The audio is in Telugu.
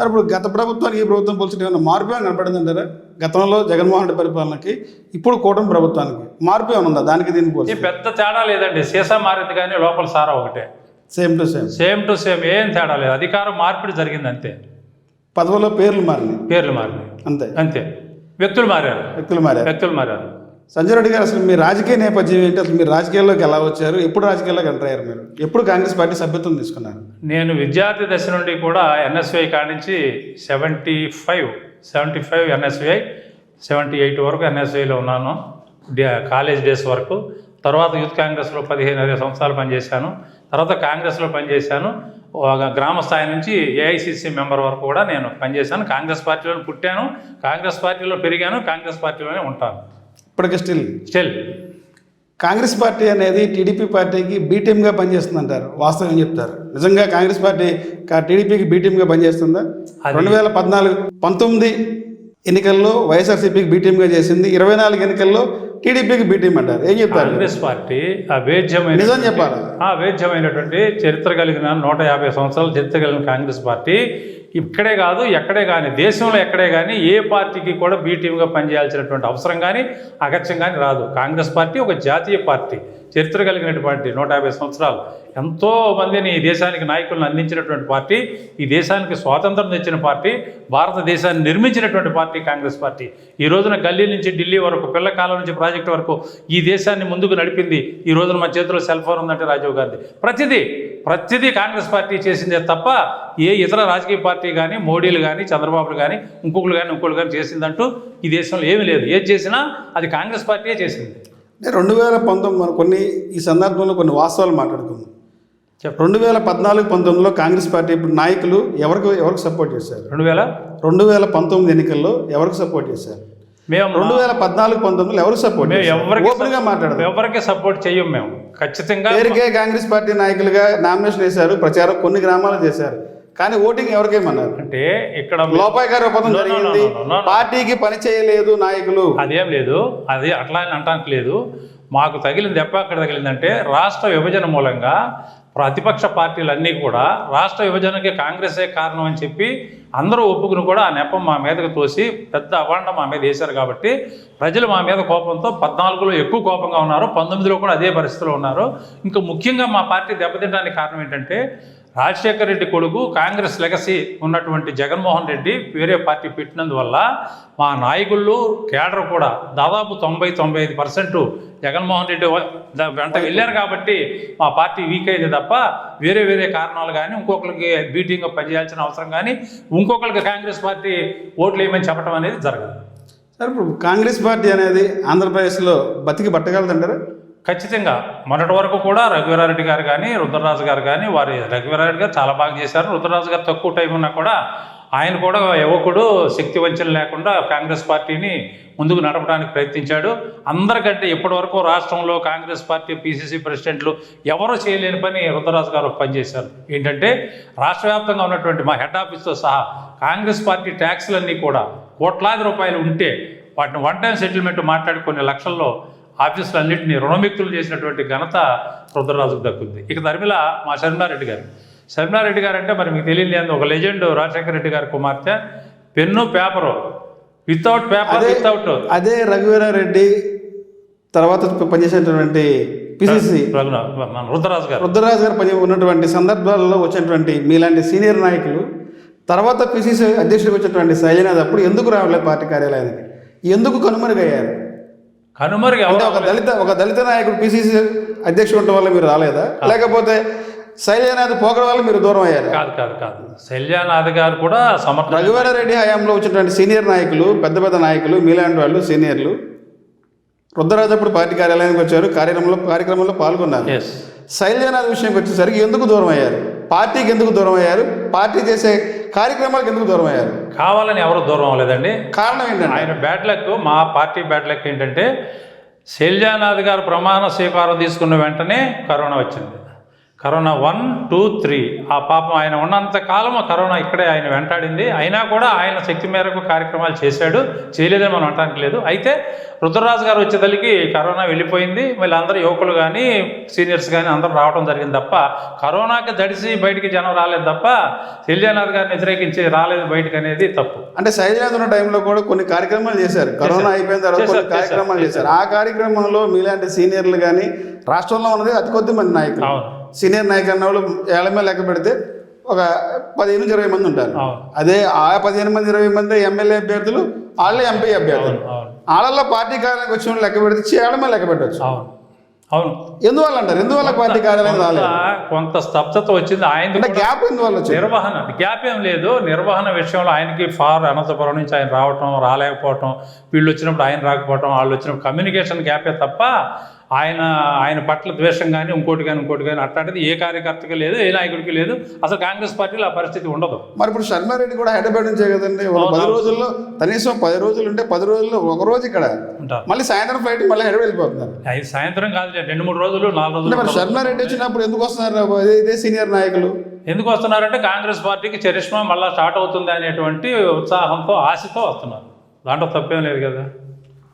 ఇప్పుడు గత ప్రభుత్వానికి ఈ ప్రభుత్వం పోల్చి ఏమైనా మార్పు ఏమైనా కనపడింది అంటారా? గతంలో జగన్మోహన్ రెడ్డి పరిపాలనకి ఇప్పుడు కూటమి ప్రభుత్వానికి మార్పు ఏమైనా ఉందా? దానికి దీనికి పోల్చి పెద్ద తేడా లేదండి. సీసా మారింది కానీ లోపల సారా ఒకటే. సేమ్ టు సేమ్ ఏం తేడా లేదు. అధికారం మార్పిడి జరిగింది అంతే. పదవుల్లో పేర్లు మారినాయి అంతే అంతే. వ్యక్తులు మారారు. సంజయ్ రెడ్డి గారు, అసలు మీ రాజకీయ నేపథ్యం ఏంటి? అసలు మీరు రాజకీయాల్లోకి ఎలా వచ్చారు? ఎప్పుడు రాజకీయాల్లోకి ఎంటర్ అయ్యారు? మీరు ఎప్పుడు కాంగ్రెస్ పార్టీ సభ్యత్వం తీసుకున్నారు? నేను విద్యార్థి దశ నుండి కూడా ఎన్ఎస్వై కానించి 75 ఎన్ఎస్వై, 78 వరకు ఎన్ఎస్వైలో ఉన్నాను, కాలేజ్ డేస్ వరకు. తర్వాత యూత్ కాంగ్రెస్లో 15 సంవత్సరాలు పనిచేశాను. తర్వాత కాంగ్రెస్లో పనిచేశాను. గ్రామ స్థాయి నుంచి ఏఐసిసి మెంబర్ వరకు కూడా నేను పనిచేశాను. కాంగ్రెస్ పార్టీలో పుట్టాను, కాంగ్రెస్ పార్టీలో పెరిగాను, కాంగ్రెస్ పార్టీలోనే ఉంటాను ఇప్పటికీ స్టిల్. కాంగ్రెస్ పార్టీ అనేది టీడీపీ పార్టీకి బీటీఎంగా పనిచేస్తుంది అంటారు. వాస్తవం ఏం చెప్తారు? నిజంగా కాంగ్రెస్ పార్టీ టీడీపీకి బీటీఎంగా పనిచేస్తుందా? 2019 ఎన్నికల్లో వైఎస్ఆర్సీపీకి బీటీఎంగా చేసింది, 24 ఎన్నికల్లో టీడీపీకి బీటీఎం అంటారు. ఏం చెప్తారు? కాంగ్రెస్ పార్టీ అవేద్యమైన, నిజం చెప్పాలి, అవేద్యమైనటువంటి చరిత్ర కలిగిన 150 సంవత్సరాల చరిత్ర కలిగిన కాంగ్రెస్ పార్టీ ఇక్కడే కాదు ఎక్కడే కానీ, దేశంలో ఎక్కడే కానీ ఏ పార్టీకి కూడా బీటీఎంగా పనిచేయాల్సినటువంటి అవసరం కానీ అగత్యం కానీ రాదు. కాంగ్రెస్ పార్టీ ఒక జాతీయ పార్టీ, చరిత్ర కలిగినటువంటి 150 సంవత్సరాలు ఎంతో మందిని ఈ దేశానికి నాయకులను అందించినటువంటి పార్టీ, ఈ దేశానికి స్వాతంత్రం తెచ్చిన పార్టీ, భారతదేశాన్ని నిర్మించినటువంటి పార్టీ కాంగ్రెస్ పార్టీ. ఈ రోజున గల్లీ నుంచి ఢిల్లీ వరకు, పిల్లకాలం నుంచి ప్రాజెక్టు వరకు ఈ దేశాన్ని ముందుకు నడిపింది. ఈ రోజున మన చేతిలో సెల్ ఫోన్ ఉందంటే రాజీవ్ గాంధీ. ప్రతిదీ కాంగ్రెస్ పార్టీ చేసిందే తప్ప ఏ ఇతర రాజకీయ పార్టీ కానీ, మోడీలు కానీ, చంద్రబాబులు కానీ, ఇంకొకరు కానీ చేసిందంటూ ఈ దేశంలో ఏమీ లేదు. ఏది చేసినా అది కాంగ్రెస్ పార్టీయే చేసింది. 2019 ఈ సందర్భంలో కొన్ని వాస్తవాలు మాట్లాడుకుందాం. 2014-19లో కాంగ్రెస్ పార్టీ ఇప్పుడు నాయకులు ఎవరికి సపోర్ట్ చేశారు? 2019 ఎన్నికల్లో ఎవరికి సపోర్ట్ చేశారు? మేము 2014-19లో ఎవరు సపోర్ట్? ఎవరికి సపోర్ట్ చెయ్యం మేము. ఖచ్చితంగా పేరుకే కాంగ్రెస్ పార్టీ నాయకులుగా నామినేషన్ వేశారు, ప్రచారం కొన్ని గ్రామాలు చేశారు, కానీ ఓటింగ్ ఎవరికేమన్నారు? అంటే ఇక్కడ లోపాయకారి ఒప్పందం జరిగింది, పార్టీకి పని చేయలేదు నాయకులు. అదేం లేదు, అది అట్లా అని అంటానికి లేదు. మాకు తగిలిన దెబ్బ అక్కడ తగిలిందంటే రాష్ట్ర విభజన మూలంగా ప్రతిపక్ష పార్టీలన్నీ కూడా రాష్ట్ర విభజనకి కాంగ్రెసే కారణం అని చెప్పి అందరూ ఒప్పుకుని కూడా ఆ నెపం మా మీదకి తోసి పెద్ద అవాండం మా మీద వేశారు. కాబట్టి ప్రజలు మా మీద కోపంతో 14లో ఎక్కువ కోపంగా ఉన్నారు, 19లో కూడా అదే పరిస్థితిలో ఉన్నారు. ఇంకా ముఖ్యంగా మా పార్టీ దెబ్బతింటానికి కారణం ఏంటంటే రాజశేఖర రెడ్డి కొడుకు కాంగ్రెస్ లెగసీ ఉన్నటువంటి జగన్మోహన్ రెడ్డి వేరే పార్టీ పెట్టినందువల్ల మా నాయకులు కేడర్ కూడా దాదాపు 90-95% జగన్మోహన్ రెడ్డి వెంట వెళ్ళారు. కాబట్టి మా పార్టీ వీక్ అయింది తప్ప వేరే కారణాలు కానీ, ఇంకొకరికి బీటింగ్గా పనిచేయాల్సిన అవసరం కానీ, ఇంకొకరికి కాంగ్రెస్ పార్టీ ఓట్లు వేయమని చెప్పడం అనేది జరగదు. సార్, ఇప్పుడు కాంగ్రెస్ పార్టీ అనేది ఆంధ్రప్రదేశ్లో బతికి పట్టగలదంటారా? ఖచ్చితంగా. మొన్నటి వరకు కూడా రఘువీరారెడ్డి గారు కానీ, రుద్రరాజు గారు కానీ, రఘువీరారెడ్డి గారు చాలా బాగా చేశారు. రుద్రరాజు గారు తక్కువ టైం ఉన్నా కూడా ఆయన కూడా యువకుడు, శక్తి వంచన లేకుండా కాంగ్రెస్ పార్టీని ముందుకు నడపడానికి ప్రయత్నించాడు. అందరికంటే ఇప్పటి వరకు రాష్ట్రంలో కాంగ్రెస్ పార్టీ పిసిసి ప్రెసిడెంట్లు ఎవరూ చేయలేని పని రుద్రరాజు గారు పనిచేశారు. ఏంటంటే రాష్ట్ర వ్యాప్తంగా ఉన్నటువంటి మా హెడ్ ఆఫీస్తో సహా కాంగ్రెస్ పార్టీ ట్యాక్స్లన్నీ కూడా కోట్లాది రూపాయలు ఉంటే వాటిని వన్ టైం సెటిల్మెంట్ మాట్లాడి కొన్ని లక్షల్లో ఆఫీసులన్నింటినీ రుణముక్తులు చేసినటువంటి ఘనత రుద్రరాజుకు దక్కుంది. ఇక ధర్మిల మా శర్మిలారెడ్డి గారు అంటే మరి మీకు తెలియదు, ఒక లెజెండ్. రాజశేఖర రెడ్డి గారి కుమార్తె, పెన్ను పేపరు, వితౌట్ అదే రఘువీరారెడ్డి తర్వాత పనిచేసినటువంటి పిసిసి రుద్రరాజు గారు పని ఉన్నటువంటి సందర్భాల్లో వచ్చినటువంటి మీలాంటి సీనియర్ నాయకులు తర్వాత పిసిసి అధ్యక్షుడికి వచ్చినటువంటి శైలనాథ్ అప్పుడు ఎందుకు రావట్లేదు పార్టీ కార్యాలయానికి? ఎందుకు కనుమరుగయ్యారు? అంటే ఒక దళిత నాయకుడు పిసిసి అధ్యక్షుడు ఉండడం వల్ల మీరు రాలేదా, లేకపోతే శైలనాథ్ పోగడం వల్ల మీరు దూరం అయ్యారు? కాదు. శైలనాథ్ గారు కూడా రఘువీరారెడ్డి హయాంలో వచ్చినటువంటి సీనియర్ నాయకులు, పెద్ద నాయకులు మీలాంటి వాళ్ళు సీనియర్లు రుద్రరాజు అప్పుడు పార్టీ కార్యాలయానికి వచ్చారు, కార్యక్రమంలో పాల్గొన్నారు. శైలనాథ్ విషయంకి వచ్చేసరికి ఎందుకు దూరం అయ్యారు? పార్టీకి ఎందుకు దూరం అయ్యారు? పార్టీ చేసే కార్యక్రమాలకు ఎందుకు దూరం అయ్యారు? కావాలని ఎవరు దూరం అవ్వలేదండి. కారణం ఏంటంటే ఆయన బ్యాడ్ లక్, మా పార్టీ బ్యాడ్ లక్ ఏంటంటే శైలజానాథ్ గారు ప్రమాణ స్వీకారం తీసుకున్న వెంటనే కరోనా వచ్చింది. కరోనా 1, 2, 3 ఆ పాపం ఆయన ఉన్నంత కాలం ఆ కరోనా ఇక్కడే ఆయన వెంటాడింది. అయినా కూడా ఆయన శక్తి మేరకు కార్యక్రమాలు చేశాడు, చేయలేదని మనం అనడానికి లేదు. అయితే రుద్రరాజు గారు వచ్చేసరికి కరోనా వెళ్ళిపోయింది. మళ్ళీ అందరూ యువకులు కానీ సీనియర్స్ కానీ అందరూ రావడం జరిగింది తప్ప కరోనాకి దడిసి బయటికి జనం రాలేదు తప్ప శైలజానాథ్ గారిని వ్యతిరేకించి రాలేదు బయటకు అనేది తప్పు. అంటే శైలజానాథ్ ఉన్న టైంలో కూడా కొన్ని కార్యక్రమాలు చేశారు. కరోనా అయిపోయిన తర్వాత కొన్ని కార్యక్రమాలు చేశారు. ఆ కార్యక్రమంలో మీలాంటి సీనియర్లు కానీ రాష్ట్రంలో ఉన్నది అతి కొద్ది మంది నాయకులు. సీనియర్ నాయకులు అన్న వాళ్ళు ఏళ్ల మీద లెక్క పెడితే ఒక 15-20 మంది ఉంటారు. అదే ఆ 15-20 మంది ఎమ్మెల్యే అభ్యర్థులు, వాళ్ళే ఎంపీ అభ్యర్థులు. వాళ్ళల్లో పార్టీ కార్యాలయానికి వచ్చిన వాళ్ళు లెక్క పెడితే ఏళ్ల మీద లెక్క పెట్టవచ్చు. అవును. ఎందువల్ల అంటారు? ఎందువల్ల పార్టీ కార్యాలయం రాలేదు? కొంత స్తబ్దత వచ్చింది. ఆయన గ్యాప్ ఎందువల్ల వచ్చింది? నిర్వహణ గ్యాప్ ఏం లేదు. నిర్వహణ విషయంలో ఆయనకి అనంతపురం నుంచి ఆయన రావటం, రాలేకపోవటం, వీళ్ళు వచ్చినప్పుడు ఆయన రాకపోవటం, వాళ్ళు వచ్చినప్పుడు కమ్యూనికేషన్ గ్యాపే తప్ప ఆయన పట్ల ద్వేషం కానీ ఇంకోటి కానీ అట్లాంటిది ఏ కార్యకర్తకి లేదు, ఏ నాయకుడికి లేదు. అసలు కాంగ్రెస్ పార్టీలో ఆ పరిస్థితి ఉండదు. మరి ఇప్పుడు శర్మారెడ్డి కూడా హైదరాబాద్ నుంచే కదండి. 10 రోజుల్లో కనీసం 10 రోజులు ఉంటే 10 రోజుల్లో ఒక రోజు ఇక్కడ ఉంటారు, మళ్ళీ సాయంత్రం ఫ్లైట్ మళ్ళీ హైదరాబాద్ వెళ్ళిపోతున్నారు. సాయంత్రం కాదు, 2-3 రోజులు 4 రోజులు. మరి శర్మారెడ్డి వచ్చినప్పుడు ఎందుకు వస్తున్నారు ఇదే సీనియర్ నాయకులు? ఎందుకు వస్తున్నారంటే కాంగ్రెస్ పార్టీకి చరిష్మా మళ్ళీ స్టార్ట్ అవుతుంది అనేటువంటి ఉత్సాహంతో, ఆశతో వస్తున్నారు. దాంట్లో తప్పేం లేదు కదా.